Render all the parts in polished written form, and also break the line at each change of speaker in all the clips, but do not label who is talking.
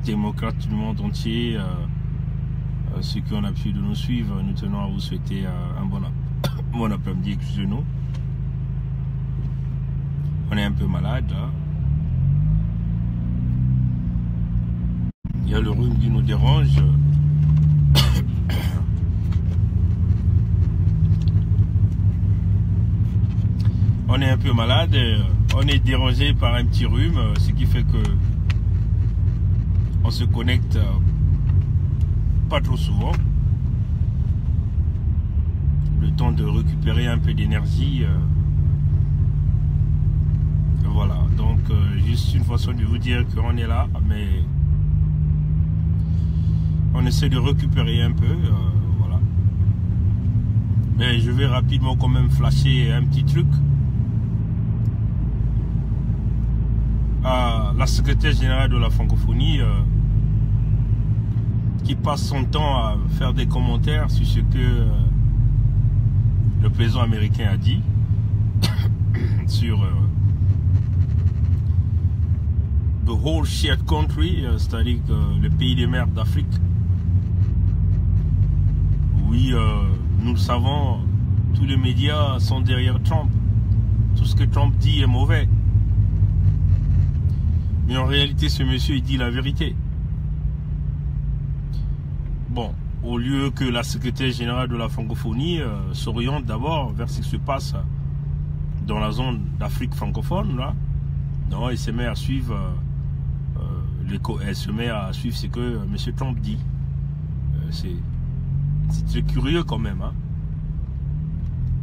démocrates du monde entier, ceux qui ont l'habitude de nous suivre, nous tenons à vous souhaiter un bon après-midi, excusez-nous. On est un peu malade là. Il y a le rhume qui nous dérange. On est un peu malade, on est dérangé par un petit rhume, ce qui fait que on se connecte pas trop souvent. Le temps de récupérer un peu d'énergie. Voilà, donc juste une façon de vous dire qu'on est là, mais on essaie de récupérer un peu. Voilà. Mais je vais rapidement quand même flasher un petit truc. La secrétaire générale de la francophonie qui passe son temps à faire des commentaires sur ce que le président américain a dit sur the whole shared country, c'est-à-dire le pays des mers d'Afrique. Oui, nous le savons, tous les médias sont derrière Trump. Tout ce que Trump dit est mauvais. Mais en réalité, ce monsieur, il dit la vérité. Bon, au lieu que la secrétaire générale de la francophonie s'oriente d'abord vers ce qui se passe dans la zone d'Afrique francophone, là, non, elle se met à suivre ce que monsieur Trump dit. C'est très curieux quand même. Hein.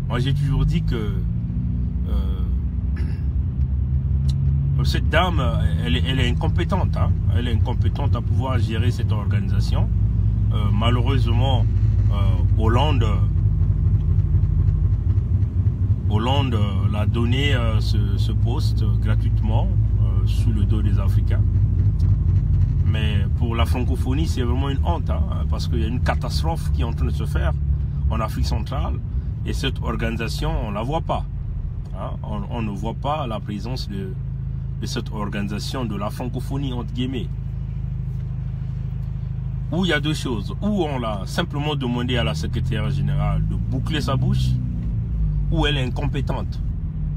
Moi, j'ai toujours dit que cette dame, elle est incompétente. Hein. Elle est incompétente à pouvoir gérer cette organisation. Malheureusement, Hollande l'a donné ce poste gratuitement sous le dos des Africains. Mais pour la francophonie, c'est vraiment une honte. Hein, parce qu'il y a une catastrophe qui est en train de se faire en Afrique centrale. Et cette organisation, on ne la voit pas. Hein. On ne voit pas la présence de cette organisation de la francophonie entre guillemets. Où il y a deux choses. Ou on l'a simplement demandé à la secrétaire générale de boucler sa bouche, ou elle est incompétente.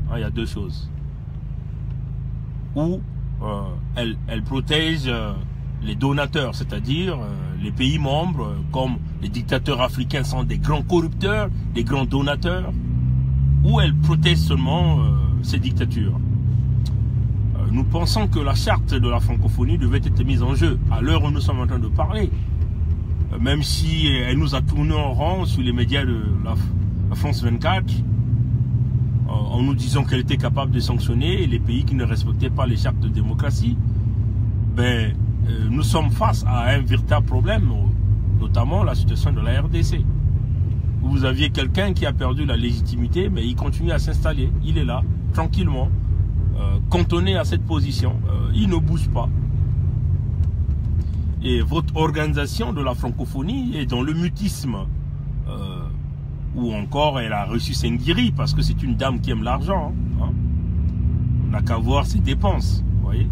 Hein, il y a deux choses. Ou elle protège les donateurs, c'est-à-dire les pays membres, comme les dictateurs africains sont des grands corrupteurs, des grands donateurs, ou elle protège seulement ces dictatures. Nous pensons que la charte de la francophonie devait être mise en jeu à l'heure où nous sommes en train de parler. Même si elle nous a tourné en rond sur les médias de la France 24, en nous disant qu'elle était capable de sanctionner les pays qui ne respectaient pas les chartes de démocratie. Ben, nous sommes face à un véritable problème, notamment la situation de la RDC. Vous aviez quelqu'un qui a perdu la légitimité, mais il continue à s'installer. Il est là, tranquillement. Cantonné à cette position, il ne bouge pas. Et votre organisation de la francophonie est dans le mutisme, ou encore elle a reçu Senghiri parce que c'est une dame qui aime l'argent. Hein. On n'a qu'à voir ses dépenses, vous voyez.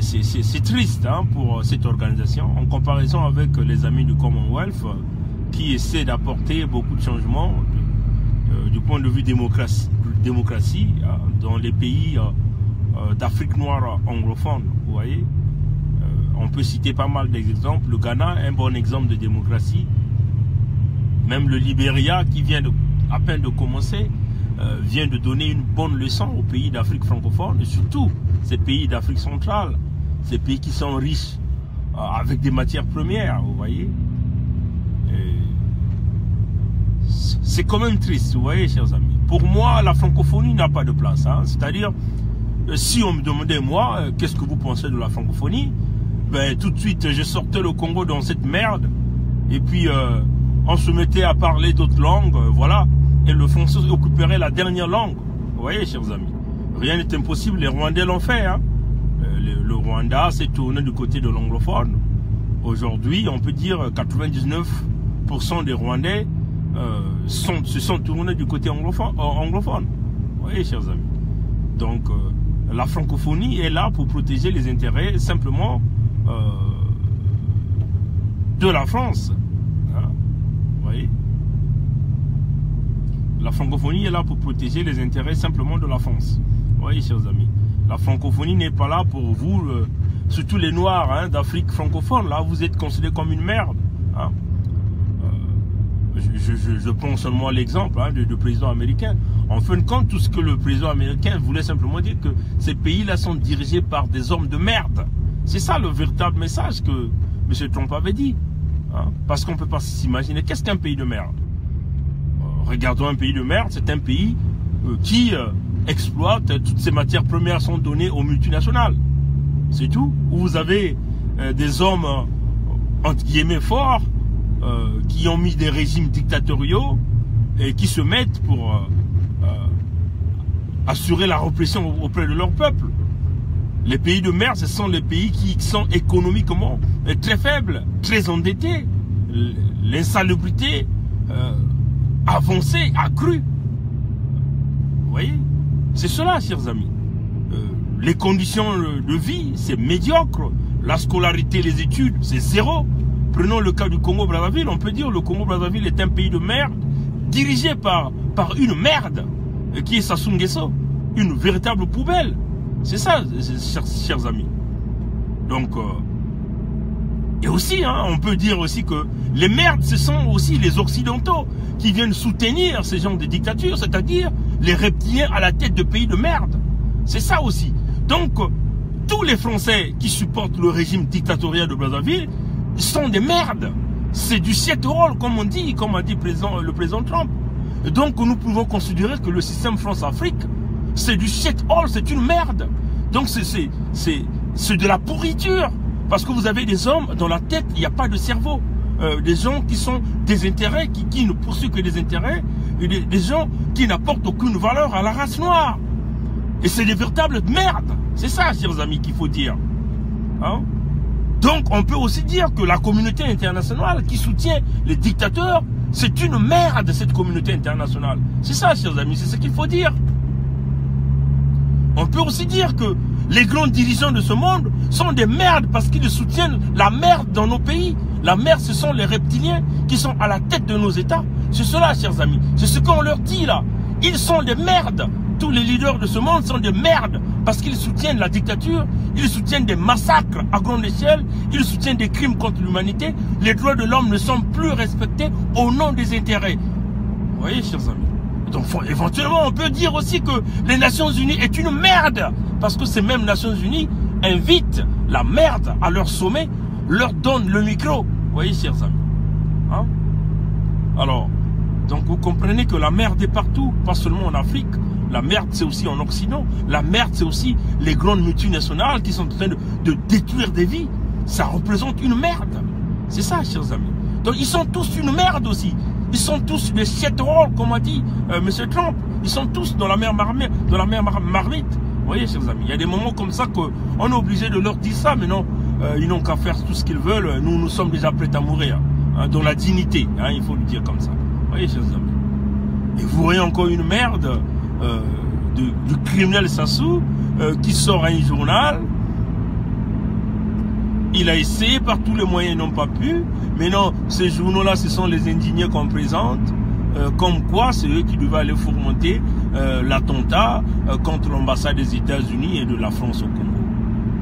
C'est triste hein, pour cette organisation en comparaison avec les amis du Commonwealth qui essaient d'apporter beaucoup de changements du point de vue démocratie dans les pays d'Afrique noire anglophone. Vous voyez, on peut citer pas mal d'exemples. Le Ghana, un bon exemple de démocratie. Même le Libéria, qui vient à peine de commencer, vient de donner une bonne leçon aux pays d'Afrique francophone, et surtout ces pays d'Afrique centrale, ces pays qui sont riches avec des matières premières, vous voyez. C'est quand même triste, vous voyez, chers amis. Pour moi, la francophonie n'a pas de place. Hein. C'est-à-dire, si on me demandait, moi, qu'est-ce que vous pensez de la francophonie, ben, tout de suite, je sortais le Congo dans cette merde, et puis on se mettait à parler d'autres langues, voilà, et le français occuperait la dernière langue. Vous voyez, chers amis, rien n'est impossible, les Rwandais l'ont fait. Hein. Le Rwanda s'est tourné du côté de l'anglophone. Aujourd'hui, on peut dire 99% des Rwandais se sont tournés du côté anglophone. Vous voyez, chers amis. Donc, la francophonie est là pour protéger les intérêts simplement de la France. Hein? Vous voyez? La francophonie est là pour protéger les intérêts simplement de la France. Vous voyez, chers amis, la francophonie n'est pas là pour vous, surtout les Noirs hein, d'Afrique francophone. Là, vous êtes considérés comme une merde. Hein? Je prends seulement l'exemple hein, du président américain. En fin de compte, tout ce que le président américain voulait simplement dire que ces pays-là sont dirigés par des hommes de merde. C'est ça le véritable message que M. Trump avait dit. Hein? Parce qu'on ne peut pas s'imaginer. Qu'est-ce qu'un pays de merde? Regardons un pays de merde, c'est un pays qui exploite, toutes ces matières premières sont données aux multinationales. C'est tout. Où vous avez des hommes, entre guillemets, forts, qui ont mis des régimes dictatoriaux et qui se mettent pour assurer la répression auprès de leur peuple. Les pays de merde, ce sont les pays qui sont économiquement très faibles, très endettés. L'insalubrité avancée, accrue. Vous voyez? C'est cela, chers amis. Les conditions de vie, c'est médiocre. La scolarité, les études, c'est zéro. Prenons le cas du Congo-Brazzaville. On peut dire que le Congo-Brazzaville est un pays de merde, dirigé par une merde, qui est Sassou Nguesso. Une véritable poubelle. C'est ça, chers amis. Donc, et aussi, hein, on peut dire aussi que les merdes, ce sont aussi les Occidentaux qui viennent soutenir ces gens de dictature, c'est-à-dire les reptiliens à la tête de pays de merde. C'est ça aussi. Donc, tous les Français qui supportent le régime dictatorial de Brazzaville sont des merdes. C'est du shit-hole, comme on dit, comme a dit le président Trump. Et donc, nous pouvons considérer que le système France-Afrique, c'est du shit-hole, c'est une merde. Donc, c'est de la pourriture. Parce que vous avez des hommes dans la tête, il n'y a pas de cerveau. Des gens qui sont des intérêts, qui ne poursuivent que des intérêts, et des gens qui n'apportent aucune valeur à la race noire. Et c'est des véritables merdes. C'est ça, chers amis, qu'il faut dire. Hein? Donc, on peut aussi dire que la communauté internationale qui soutient les dictateurs, c'est une merde, cette communauté internationale. C'est ça, chers amis, c'est ce qu'il faut dire. On peut aussi dire que les grands dirigeants de ce monde sont des merdes parce qu'ils soutiennent la merde dans nos pays. La merde, ce sont les reptiliens qui sont à la tête de nos États. C'est cela, chers amis. C'est ce qu'on leur dit là. Ils sont des merdes. Tous les leaders de ce monde sont des merdes parce qu'ils soutiennent la dictature, ils soutiennent des massacres à grande échelle, ils soutiennent des crimes contre l'humanité. Les droits de l'homme ne sont plus respectés au nom des intérêts. Vous voyez, chers amis. Donc, éventuellement, on peut dire aussi que les Nations Unies est une merde. Parce que ces mêmes Nations Unies invitent la merde à leur sommet, leur donnent le micro. Vous voyez, chers amis. Hein? Alors, donc vous comprenez que la merde est partout, pas seulement en Afrique. La merde, c'est aussi en Occident. La merde, c'est aussi les grandes multinationales qui sont en train de détruire des vies. Ça représente une merde. C'est ça, chers amis. Donc, ils sont tous une merde aussi. Ils sont tous des shit-holes, comme a dit M. Trump. Ils sont tous dans la même marmite. Vous voyez, chers amis, il y a des moments comme ça qu'on est obligé de leur dire ça, mais non, ils n'ont qu'à faire tout ce qu'ils veulent. Nous sommes déjà prêts à mourir, hein, dans la dignité, hein, il faut le dire comme ça. Vous voyez, chers amis. Et vous voyez encore une merde du criminel Sassou qui sort à un journal. Il a essayé par tous les moyens, ils n'ont pas pu. Mais non, ces journaux-là, ce sont les indignés qu'on présente. Comme quoi, c'est eux qui devaient aller fourmenter l'attentat contre l'ambassade des États-Unis et de la France au Congo.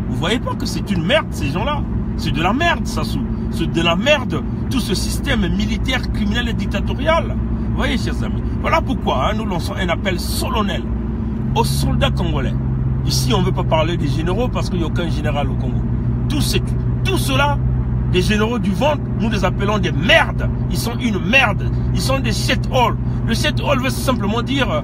Vous voyez pas que c'est une merde, ces gens-là? C'est de la merde, Sassou. C'est de la merde, tout ce système militaire, criminel et dictatorial. Vous voyez, chers amis. Voilà pourquoi hein, nous lançons un appel solennel aux soldats congolais. Ici, on ne veut pas parler des généraux parce qu'il n'y a aucun général au Congo. Tout cela, des généraux du ventre, nous les appelons des merdes. Ils sont une merde. Ils sont des shit-holes. Le shit-hole veut simplement dire,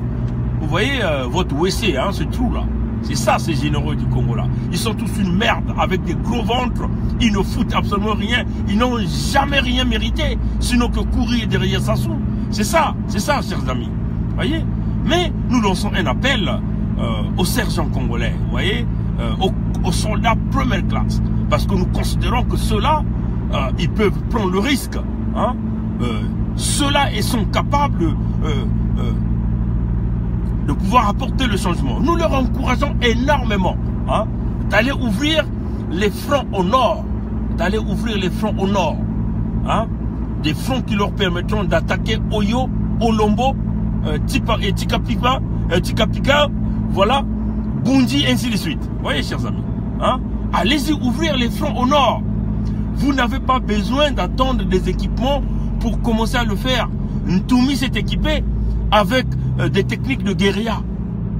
vous voyez, votre WC, hein, ce trou-là. C'est ça, ces généraux du Congo-là. Ils sont tous une merde, avec des gros ventres. Ils ne foutent absolument rien. Ils n'ont jamais rien mérité, sinon que courir derrière Sassou. C'est ça, chers amis. Vous voyez? Mais nous lançons un appel aux sergents congolais, vous voyez, aux soldats première classe. Parce que nous considérons que ceux-là, ils peuvent prendre le risque. Hein? Ceux-là, ils sont capables de pouvoir apporter le changement. Nous leur encourageons énormément hein, d'aller ouvrir les fronts au nord. D'aller ouvrir les fronts au nord. Hein, des fronts qui leur permettront d'attaquer Oyo, Olombo, Tikapika, voilà, Bundi, ainsi de suite. Vous voyez, chers amis. Hein, allez-y ouvrir les fronts au nord. Vous n'avez pas besoin d'attendre des équipements pour commencer à le faire. Ntoumi s'est équipé avec des techniques de guérilla.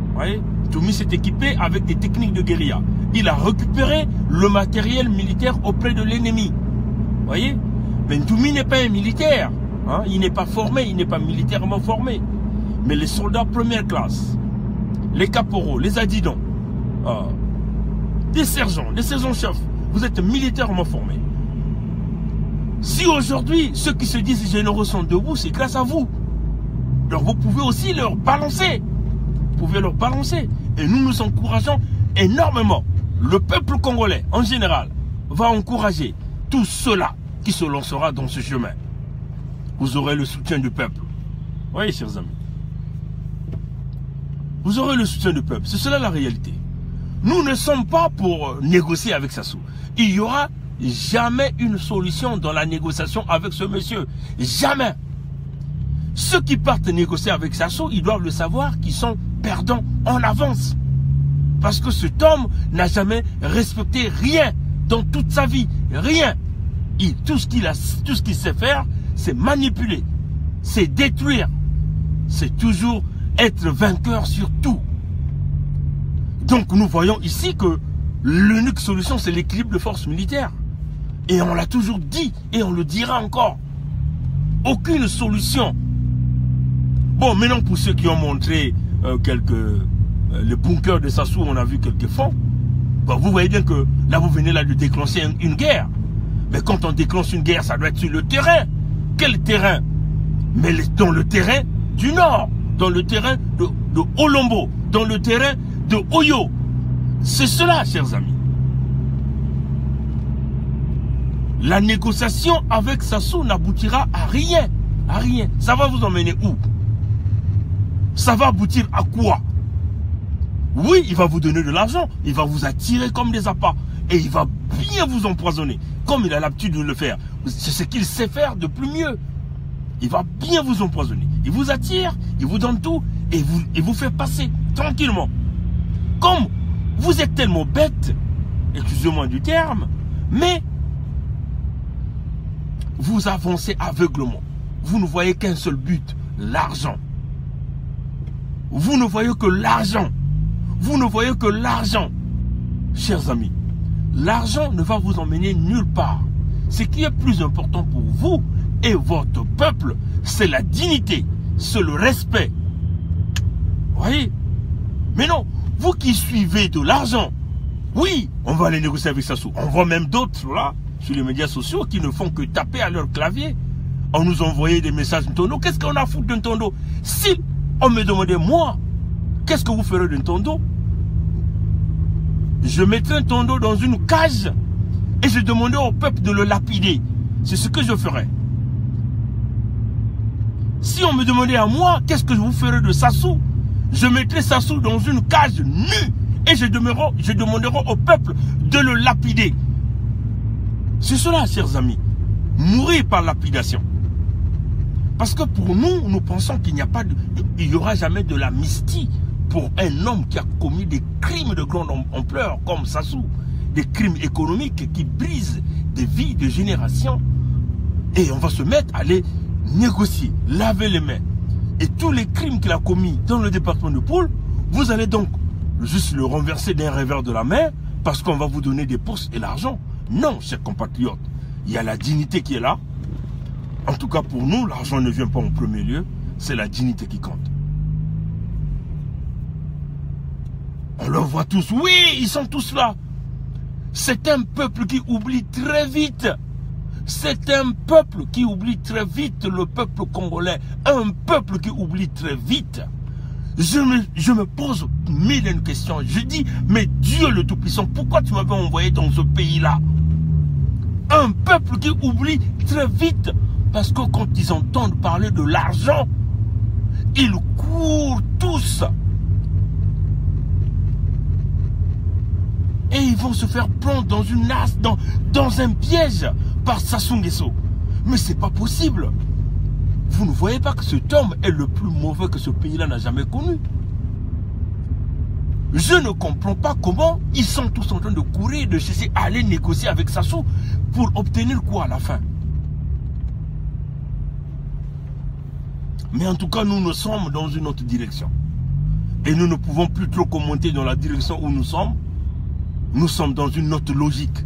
Vous voyez, Ntoumi s'est équipé avec des techniques de guérilla. Il a récupéré le matériel militaire auprès de l'ennemi. Vous voyez, mais Ntoumi n'est pas un militaire. Hein, il n'est pas formé, il n'est pas militairement formé. Mais les soldats première classe, les caporaux, les adjudants, des sergents-chefs, vous êtes militairement formés. Si aujourd'hui, ceux qui se disent généraux sont debout, c'est grâce à vous. Donc vous pouvez aussi leur balancer. Vous pouvez leur balancer. Et nous nous encourageons énormément. Le peuple congolais, en général, va encourager tout cela qui se lancera dans ce chemin. Vous aurez le soutien du peuple. Oui, chers amis. Vous aurez le soutien du peuple. C'est cela la réalité. Nous ne sommes pas pour négocier avec Sassou. Il y aura jamais une solution dans la négociation avec ce monsieur. Jamais. Ceux qui partent négocier avec Sassou, ils doivent le savoir qu'ils sont perdants en avance. Parce que cet homme n'a jamais respecté rien dans toute sa vie. Rien. Tout ce qu'il sait faire, c'est manipuler. C'est détruire. C'est toujours être vainqueur sur tout. Donc nous voyons ici que l'unique solution, c'est l'équilibre de forces militaires. Et on l'a toujours dit, et on le dira encore. Aucune solution. Bon, maintenant pour ceux qui ont montré le bunker de Sassou, on a vu quelques fonds. Bon, vous voyez bien que là, vous venez là de déclencher une guerre. Mais quand on déclenche une guerre, ça doit être sur le terrain. Quel terrain? Mais dans le terrain du Nord, dans le terrain de Olombo, dans le terrain de Oyo. C'est cela, chers amis. La négociation avec Sassou n'aboutira à rien. À rien. Ça va vous emmener où? Ça va aboutir à quoi? Oui, il va vous donner de l'argent. Il va vous attirer comme des appâts. Et il va bien vous empoisonner. Comme il a l'habitude de le faire. C'est ce qu'il sait faire de plus mieux. Il va bien vous empoisonner. Il vous attire, il vous donne tout. Et vous fait passer tranquillement. Comme vous êtes tellement bête, excusez-moi du terme, mais vous avancez aveuglement. Vous ne voyez qu'un seul but, l'argent. Vous ne voyez que l'argent. Vous ne voyez que l'argent. Chers amis, l'argent ne va vous emmener nulle part. Ce qui est plus important pour vous et votre peuple, c'est la dignité, c'est le respect. Vous voyez? Mais non, vous qui suivez de l'argent, oui, on va aller négocier avec Sassou. On voit même d'autres là, sur les médias sociaux, qui ne font que taper à leur clavier. On nous envoyait des messages Ntondo. Qu'est-ce qu'on a foutu de Ntondo? Si on me demandait, moi, qu'est-ce que vous ferez de Ntondo? Je mettrais Ntondo dans une cage et je demandais au peuple de le lapider. C'est ce que je ferais. Si on me demandait à moi, qu'est-ce que je vous ferais de Sassou? Je mettrais Sassou dans une cage nue et je demanderai au peuple de le lapider. C'est cela, chers amis. Mourir par lapidation. Parce que pour nous, nous pensons qu'il n'y aura jamais de l'amnistie pour un homme qui a commis des crimes de grande ampleur comme Sassou. Des crimes économiques qui brisent des vies de générations. Et on va se mettre à les négocier, laver les mains. Et tous les crimes qu'il a commis dans le département de Poul, vous allez donc juste le renverser d'un revers de la main parce qu'on va vous donner des postes et l'argent. Non, chers compatriotes, il y a la dignité qui est là. En tout cas pour nous, l'argent ne vient pas en premier lieu, c'est la dignité qui compte. On le voit tous, oui, ils sont tous là. C'est un peuple qui oublie très vite. C'est un peuple qui oublie très vite, le peuple congolais. Un peuple qui oublie très vite. Je me pose mille et une questions. Je dis, mais Dieu le Tout-Puissant, pourquoi tu m'avais envoyé dans ce pays-là? Un peuple qui oublie très vite. Parce que quand ils entendent parler de l'argent, ils courent tous Et ils vont se faire prendre dans une nasse, dans un piège par Sassou Nguesso. Mais c'est pas possible. Vous ne voyez pas que cet homme est le plus mauvais que ce pays-là n'a jamais connu. Je ne comprends pas comment ils sont tous en train de courir, de chercher à aller négocier avec Sassou pour obtenir quoi à la fin. Mais en tout cas, nous sommes dans une autre direction. Et nous ne pouvons plus trop commenter dans la direction où nous sommes. Nous sommes dans une autre logique.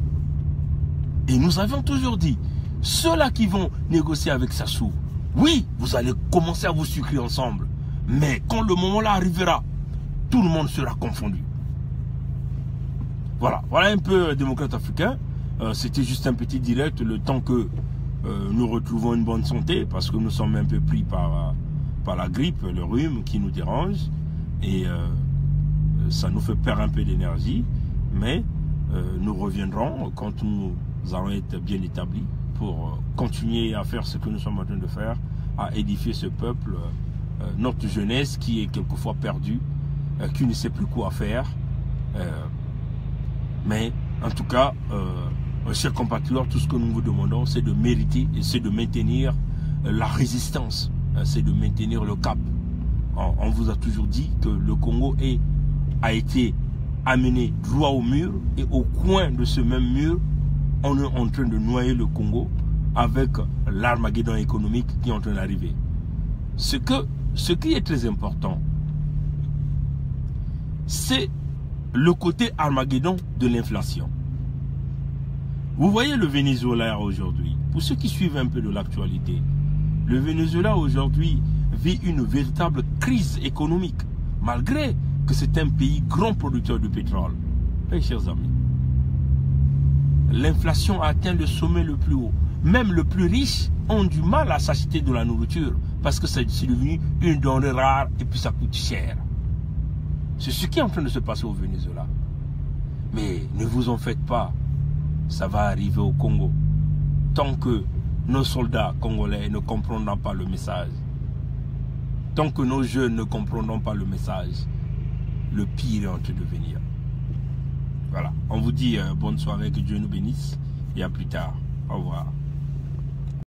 Et nous avions toujours dit, ceux-là qui vont négocier avec Sassou, oui, vous allez commencer à vous sucrer ensemble. Mais quand le moment-là arrivera, tout le monde sera confondu. Voilà, voilà un peu démocrate africain. C'était juste un petit direct, le temps que nous retrouvons une bonne santé, parce que nous sommes un peu pris par la grippe, le rhume qui nous dérange. Et ça nous fait perdre un peu d'énergie. Mais nous reviendrons quand nous allons être bien établis pour continuer à faire ce que nous sommes en train de faire, à édifier ce peuple, notre jeunesse qui est quelquefois perdue, qui ne sait plus quoi faire. Mais en tout cas, chers compatriotes, tout ce que nous vous demandons, c'est de mériter et c'est de maintenir la résistance, c'est de maintenir le cap. On vous a toujours dit que le Congo a été amené droit au mur, et au coin de ce même mur, on est en train de noyer le Congo avec l'Armageddon économique qui est en train d'arriver. Ce qui est très important, c'est le côté Armageddon de l'inflation. Vous voyez le Venezuela aujourd'hui, pour ceux qui suivent un peu de l'actualité, le Venezuela aujourd'hui vit une véritable crise économique, malgré que c'est un pays grand producteur de pétrole. Mes chers amis, l'inflation a atteint le sommet le plus haut. Même les plus riches ont du mal à s'acheter de la nourriture parce que c'est devenu une denrée rare et puis ça coûte cher. C'est ce qui est en train de se passer au Venezuela. Mais ne vous en faites pas, ça va arriver au Congo. Tant que nos soldats congolais ne comprendront pas le message, tant que nos jeunes ne comprendront pas le message, le pire est en train de venir. Voilà, on vous dit bonne soirée, que Dieu nous bénisse et à plus tard. Au revoir.